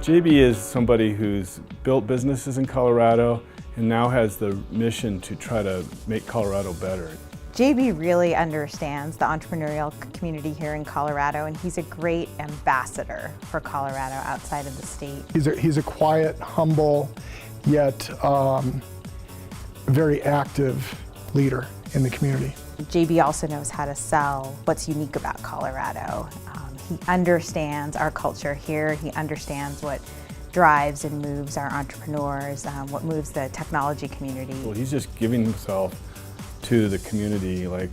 JB is somebody who's built businesses in Colorado and now has the mission to try to make Colorado better. JB really understands the entrepreneurial community here in Colorado, and he's a great ambassador for Colorado outside of the state. He's a quiet, humble, yet very active leader in the community. JB also knows how to sell what's unique about Colorado. He understands our culture here. He understands what drives and moves our entrepreneurs, what moves the technology community. Well, he's just giving himself to the community, like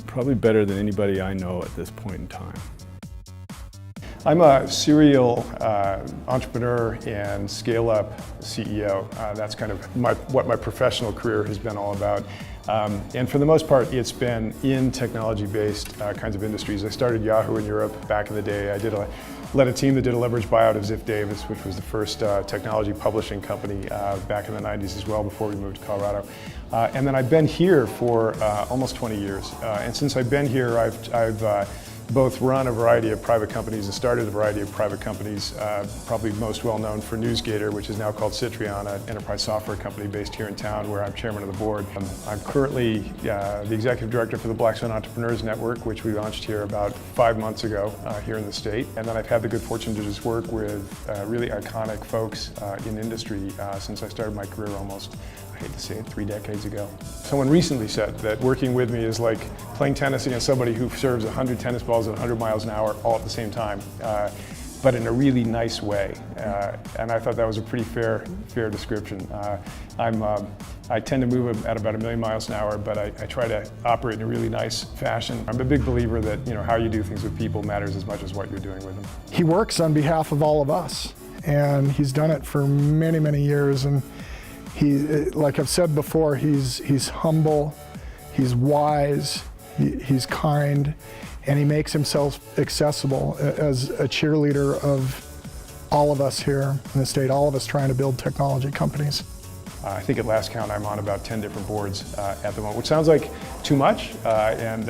probably better than anybody I know at this point in time. I'm a serial entrepreneur and scale-up CEO. That's kind of what my professional career has been all about. And for the most part, it's been in technology-based kinds of industries. I started Yahoo in Europe back in the day. I led a team that did a leveraged buyout of Ziff Davis, which was the first technology publishing company back in the 90s as well, before we moved to Colorado. And then I've been here for almost 20 years. And since I've been here, I've both run a variety of private companies and started a variety of private companies, probably most well known for NewsGator, which is now called Citrion, an enterprise software company based here in town where I'm chairman of the board. I'm currently the executive director for the Blackstone Entrepreneurs Network, which we launched here about 5 months ago here in the state. And then I've had the good fortune to just work with really iconic folks in industry since I started my career almost, I hate to say it, 3 decades ago. Someone recently said that working with me is like playing tennis against somebody who serves 100 tennis balls at 100 miles an hour all at the same time, but in a really nice way. And I thought that was a pretty fair description. I tend to move at about 1,000,000 miles an hour, but I try to operate in a really nice fashion. I'm a big believer that how you do things with people matters as much as what you're doing with them. He works on behalf of all of us, and he's done it for many, many years. And like I've said before, he's humble, he's wise, he's kind, and he makes himself accessible as a cheerleader of all of us here in the state, all of us trying to build technology companies. I think at last count I'm on about 10 different boards at the moment, which sounds like too much, and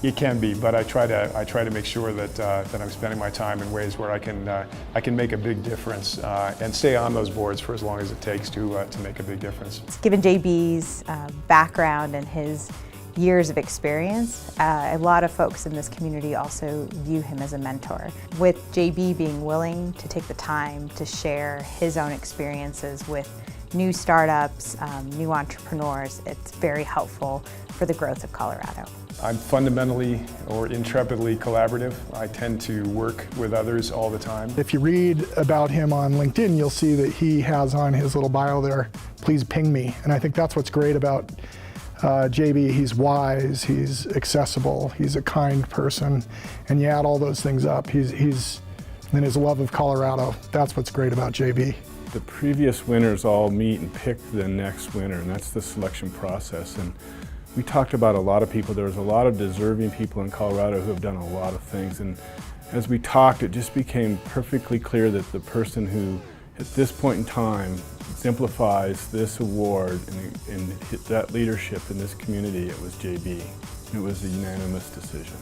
it can be, but I try to make sure that I'm spending my time in ways where I can make a big difference and stay on those boards for as long as it takes to make a big difference. Given JB's background and his years of experience, a lot of folks in this community also view him as a mentor. With JB being willing to take the time to share his own experiences with new startups, new entrepreneurs, it's very helpful for the growth of Colorado. I'm fundamentally or intrepidly collaborative. I tend to work with others all the time. If you read about him on LinkedIn, you'll see that he has on his little bio there, "Please ping me." And I think that's what's great about JB. He's wise, he's accessible, he's a kind person, and you add all those things up, and his love of Colorado. That's what's great about JB. The previous winners all meet and pick the next winner, and that's the selection process. And we talked about a lot of people. There was a lot of deserving people in Colorado who have done a lot of things. And as we talked, it just became perfectly clear that the person who, at this point in time, exemplifies this award and that leadership in this community, it was JB. It was a unanimous decision.